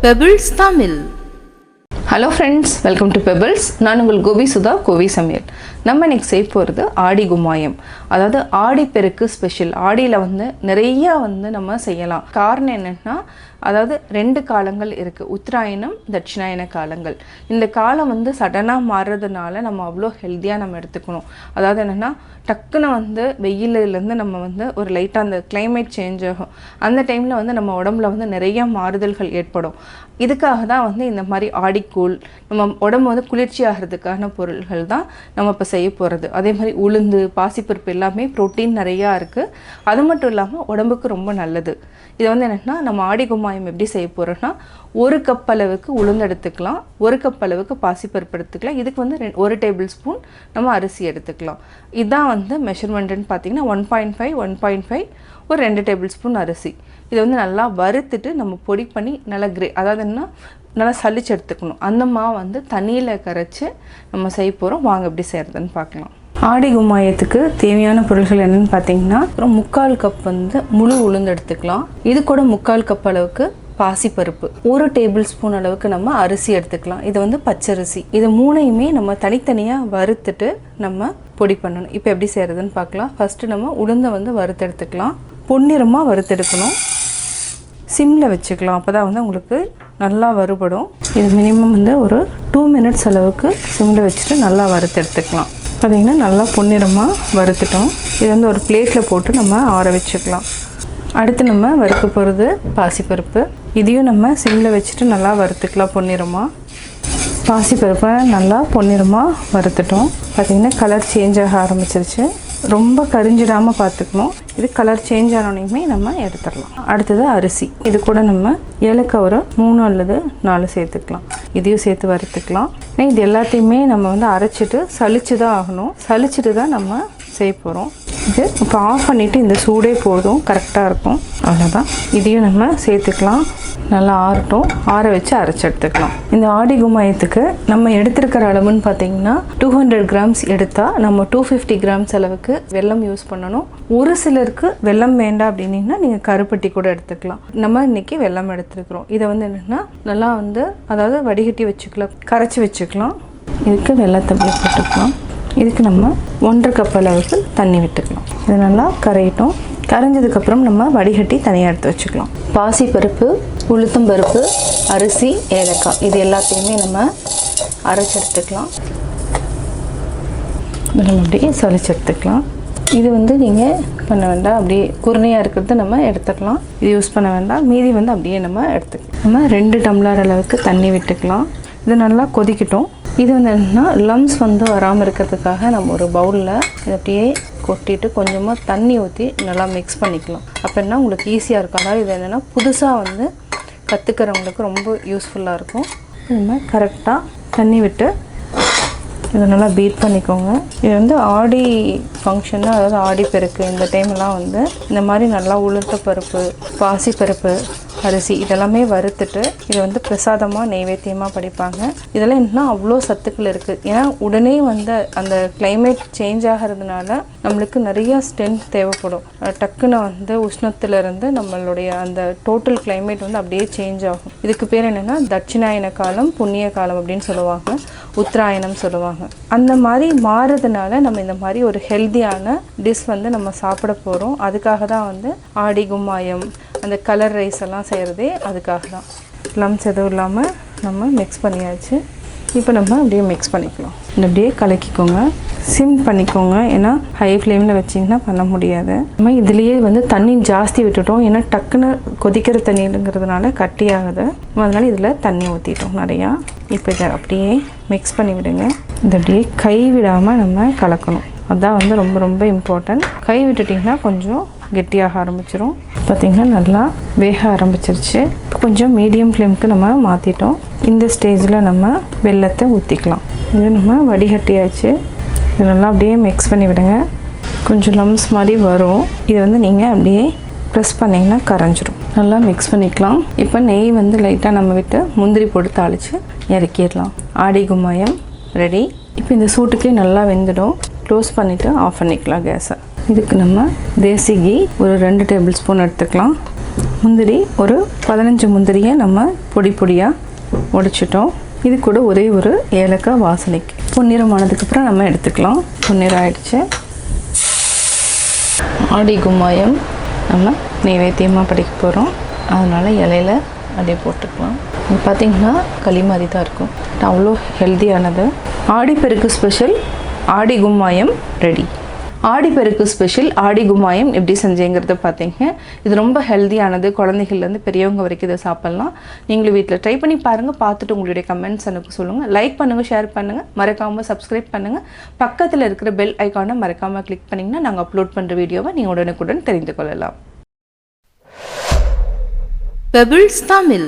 Pebbles Tamil. Hello friends, welcome to Pebbles. நான் உங்கள் கோபி சுதா கோவி சமையல். நம்ம இன்னைக்கு செய்ய போகிறது ஆடி கும்மாயம். அதாவது ஆடி பெருக்கு ஸ்பெஷல். ஆடியில் நிறைய நம்ம செய்யலாம். காரணம் என்னன்னா அதாவது ரெண்டு காலங்கள் இருக்குது, உத்தராயணம் தட்சிணாயன காலங்கள். இந்த காலம் சடனாக மாறுறதுனால நம்ம அவ்வளோ ஹெல்த்தியாக நம்ம எடுத்துக்கணும். அதாவது என்னென்னா டக்குன்னு வெயிலிருந்து நம்ம ஒரு லைட்டாக அந்த கிளைமேட் சேஞ்ச் ஆகும். அந்த டைமில் நம்ம உடம்புல நிறைய மாறுதல்கள் ஏற்படும். இதுக்காக தான் இந்த மாதிரி ஆடிக்கூழ் நம்ம உடம்பு குளிர்ச்சி ஆகிறதுக்கான பொருள்கள் தான் நம்ம இப்போ செய்ய போகிறது. அதே மாதிரி உளுந்து பாசிப்பருப்பு எல்லாமே ப்ரோட்டீன் நிறையா இருக்குது. அது மட்டும் இல்லாமல் உடம்புக்கு ரொம்ப நல்லது. இது என்னென்னா நம்ம ஆடி கும்மாயம் எப்படி செய்ய போகிறோம்னா, 1 கப் அளவுக்கு உளுந்து எடுத்துக்கலாம், 1 கப் அளவுக்கு பாசிப்பருப்பு எடுத்துக்கலாம். இதுக்கு 1 டேபிள் ஸ்பூன் நம்ம அரிசி எடுத்துக்கலாம். இதுதான் மெஷர்மெண்ட்டுன்னு பார்த்தீங்கன்னா 1.5 ஒரு 2 டேபிள் ஸ்பூன் அரிசி. இதை நல்லா வறுத்துட்டு நம்ம பொடி பண்ணி நல்லா அதாவது என்ன நல்லா சளிச்சு எடுத்துக்கணும். அந்த மாவு தண்ணியில் கரைச்சி நம்ம செய்ய போகிறோம். வாங்க எப்படி செய்கிறதுன்னு பார்க்கலாம். ஆடி கும்மாயத்துக்கு தேவையான பொருட்கள் என்னென்னு பார்த்தீங்கன்னா, அப்புறம் 3/4 கப் முழு உளுந்து எடுத்துக்கலாம். இது கூட 3/4 கப் அளவுக்கு பாசிப்பருப்பு, 1 டேபிள் ஸ்பூன் அளவுக்கு நம்ம அரிசி எடுத்துக்கலாம். இது பச்சரிசி. இது மூணையுமே நம்ம தனித்தனியாக வறுத்துட்டு நம்ம பொடி பண்ணணும். இப்போ எப்படி செய்கிறதுன்னு பார்க்கலாம். ஃபஸ்ட்டு நம்ம உளுந்தை வறுத்தெடுத்துக்கலாம். பொன்னிறமாக வறுத்தெடுக்கணும். சிம்மில் வச்சுக்கலாம், அப்போ தான் உங்களுக்கு நல்லா வறுபடும். இது மினிமம் ஒரு 2 மினிட்ஸ் அளவுக்கு சிம்மில் வச்சுட்டு நல்லா வறுத்தெடுத்துக்கலாம். பார்த்திங்கன்னா நல்லா பொன்னிறமாக வறுத்துட்டோம். இது ஒரு பிளேட்டில் போட்டு நம்ம ஆற வச்சுக்கலாம். அடுத்து நம்ம வறுக்க போகிறது பாசிப்பருப்பு. இதையும் நம்ம சிம்மில் வச்சுட்டு நல்லா வறுத்துக்கலாம் பொன்னிறமாக. பாசிப்பருப்பை நல்லா பொன்னிறமாக வறுத்துட்டோம். பார்த்திங்கன்னா கலர் சேஞ்ச் ஆக ஆரம்பிச்சிருச்சு. ரொம்ப கரிஞ்சிடாமல் பார்த்துக்கணும். இது கலர் சேஞ்ச் ஆனோனையுமே நம்ம எடுத்துடலாம். அடுத்தது அரிசி. இது கூட நம்ம ஏலக்காய் ஒரு 3 அல்லது 4 சேர்த்துக்கலாம். இதையும் சேர்த்து வறுத்துக்கலாம். இது எல்லாத்தையுமே நம்ம அரைச்சிட்டு சளிச்சு தான் ஆகணும். சளிச்சுட்டு தான் நம்ம செய்ய போகிறோம். இது இப்போ ஆஃப் பண்ணிவிட்டு இந்த சூடே போதும், கரெக்டாக இருக்கும். அவ்வளோதான். இதையும் நம்ம சேர்த்துக்கலாம். நல்லா ஆறட்டும். ஆற வச்சு அரைச்சி எடுத்துக்கலாம். இந்த ஆடி கும்மாயத்துக்கு நம்ம எடுத்துருக்கிற அளவுன்னு பார்த்தீங்கன்னா 200 கிராம்ஸ் எடுத்தால் நம்ம 250 கிராம்ஸ் அளவுக்கு வெல்லம் யூஸ் பண்ணணும். ஒரு சிலருக்கு வெல்லம் வேண்டாம் அப்படின்னீங்கன்னா நீங்கள் கருப்பட்டி கூட எடுத்துக்கலாம். நம்ம இன்றைக்கி வெல்லம் எடுத்துருக்குறோம். இதை என்னென்னா நல்லா அதாவது வடிகட்டி வச்சுக்கலாம், கரைச்சி வச்சுக்கலாம். இதுக்கு வெல்லத்தை போட்டுக்கலாம். இதுக்கு நம்ம 1/2 கப் அளவுக்கு தண்ணி விட்டுக்கலாம். இது நல்லா கரையிட்டோம். கரைஞ்சதுக்கப்புறம் நம்ம வடிகட்டி தனியாக எடுத்து வச்சுக்கலாம். பாசிப்பருப்பு, உளுத்தம்பருப்பு, அரிசி, ஏலக்காய் இது எல்லாத்தையுமே நம்ம அரைச்சி எடுத்துக்கலாம். நம்ம அப்படியே சளிச்சு எடுத்துக்கலாம். இது நீங்கள் பண்ண வேண்டாம், அப்படியே குருணையாக இருக்கிறது நம்ம எடுத்துக்கலாம். இது யூஸ் பண்ண வேண்டாம். மீதி அப்படியே நம்ம எடுத்துக்கலாம். நம்ம 2 டம்ளர் அளவுக்கு தண்ணி விட்டுக்கலாம். இது நல்லா கொதிக்கட்டும். இது என்னென்னா லம்ஸ் வராமல் இருக்கிறதுக்காக நம்ம ஒரு பவுலில் இதை அப்படியே கொட்டிட்டு கொஞ்சமாக தண்ணி ஊற்றி நல்லா மிக்ஸ் பண்ணிக்கலாம். அப்போ என்ன உங்களுக்கு ஈஸியாக இருக்கும். அதாவது இது என்னென்னா புதுசாக கற்றுக்கிறவங்களுக்கு ரொம்ப யூஸ்ஃபுல்லாக இருக்கும். நம்ம கரெக்டாக தண்ணி விட்டு இதை நல்லா பீட் பண்ணிக்கோங்க. இது ஆடி ஃபங்க்ஷன்னு, அதாவது ஆடி பெருக்கு இந்த டைம்லாம் இந்த மாதிரி நல்லா உளுத்த பருப்பு, பாசிப்பருப்பு, அரிசி இதெல்லாமே வறுத்துட்டு இதை பிரசாதமாக நெய்வேத்தியமாக படைப்பாங்க. இதெல்லாம் என்னன்னா அவ்வளோ சத்துக்கள் இருக்குது. ஏன்னா உடனே அந்த கிளைமேட் சேஞ்ச் ஆகிறதுனால நம்மளுக்கு நிறைய ஸ்ட்ரென்த் தேவைப்படும். டக்குன்னு உஷ்ணத்துலேருந்து நம்மளுடைய அந்த டோட்டல் கிளைமேட் அப்படியே சேஞ்ச் ஆகும். இதுக்கு பேர் என்னென்னா தட்சிணாயன காலம், புண்ணிய காலம் அப்படின்னு சொல்லுவாங்க, உத்தராயணம் சொல்லுவாங்க. அந்த மாதிரி மாறுறதுனால நம்ம இந்த மாதிரி ஒரு ஹெல்த்தியான டிஷ் நம்ம சாப்பிட போகிறோம். அதுக்காக தான் ஆடி கும்மாயம் அந்த கலர் ரைஸ் எல்லாம் செய்கிறதே அதுக்காக தான். லம்ஸ் எதுவும் இல்லாமல் நம்ம மிக்ஸ் பண்ணியாச்சு. இப்போ நம்ம அப்படியே மிக்ஸ் பண்ணிக்கலாம். அப்படியே கலக்கிக்கோங்க, சிம் பண்ணிக்கோங்க. ஏன்னா ஹை ஃப்ளேமில் வச்சிங்கன்னா பண்ண முடியாது. நம்ம இதுலேயே தண்ணி ஜாஸ்தி விட்டுட்டோம். ஏன்னா டக்குன்னு கொதிக்கிற தண்ணிங்கிறதுனால கட்டி ஆகுது. அதனால் இதில் தண்ணி ஊற்றிட்டோம் நிறையா. இப்போ இதை அப்படியே மிக்ஸ் பண்ணி விடுங்க. இதை அப்படியே கை விடாமல் நம்ம கலக்கணும். அதுதான் ரொம்ப ரொம்ப இம்பார்ட்டன்ட். கை விட்டுட்டிங்கன்னா கொஞ்சம் கெட்டியாக ஆரம்பிச்சிடும். பார்த்திங்கன்னா நல்லா வேக ஆரம்பிச்சிருச்சு. கொஞ்சம் மீடியம் ஃப்ளேமுக்கு நம்ம மாற்றிட்டோம். இந்த ஸ்டேஜில் நம்ம வெல்லத்தை ஊற்றிக்கலாம். இது நம்ம வடிகட்டியாச்சு. இது நல்லா அப்படியே மிக்ஸ் பண்ணி விடுங்க. கொஞ்சம் லம்ஸ் மாதிரி வரும். இது நீங்கள் அப்படியே ப்ரெஸ் பண்ணிங்கன்னா கரைஞ்சிரும். நல்லா மிக்ஸ் பண்ணிக்கலாம். இப்போ நெய் லைட்டாக நம்ம விட்டு முந்திரி போட்டு தாளித்து இறக்கிடலாம். ஆடி கும்மாயம் ரெடி. இப்போ இந்த சூட்டுக்கே நல்லா வெந்துடும். க்ளோஸ் பண்ணிவிட்டு ஆஃப் பண்ணிக்கலாம் கேஸை. இதுக்கு நம்ம தேசி கீ ஒரு 2 டேபிள் ஸ்பூன் எடுத்துக்கலாம். முந்திரி ஒரு 15 முந்திரியை நம்ம பொடி பொடியாக உடைச்சிட்டோம். இது கூட ஒரே ஒரு ஏலக்காய் வாசனைக்கு. பொன்னிறமானதுக்கப்புறம் நம்ம எடுத்துக்கலாம். பொன்னிறம் ஆயிடுச்சு. ஆடி கும்மாயம் நம்ம நைவேத்தியமாக படைக்க போகிறோம். அதனால் இலையில் அப்படியே போட்டுக்கலாம். இது பார்த்திங்கன்னா களி மாதிரி தான் இருக்கும். அவ்வளோ ஹெல்த்தியானது. ஆடிப்பெருக்கு ஸ்பெஷல் ஆடி கும்மாயம் ரெடி. ஆடிப்பெருக்கு ஸ்பெஷல் ஆடி கும்மாயம் எப்படி செஞ்சேங்கிறத பார்த்தீங்க. இது ரொம்ப ஹெல்த்தியானது. குழந்தைகள்லேருந்து பெரியவங்க வரைக்கும் இதை சாப்பிட்லாம். நீங்களும் வீட்டில் ட்ரை பண்ணி பாருங்கள். பார்த்துட்டு உங்களுடைய கமெண்ட்ஸ் எனக்கு சொல்லுங்கள். லைக் பண்ணுங்கள், ஷேர் பண்ணுங்கள், மறக்காமல் சப்ஸ்கிரைப் பண்ணுங்கள். பக்கத்தில் இருக்கிற பெல் ஐக்கானை மறக்காமல் கிளிக் பண்ணிங்கன்னா நாங்கள் அப்லோட் பண்ணுற வீடியோவை நீங்கள் உடனுக்குடன் தெரிந்து கொள்ளலாம். பெபிள்ஸ் தமிழ்.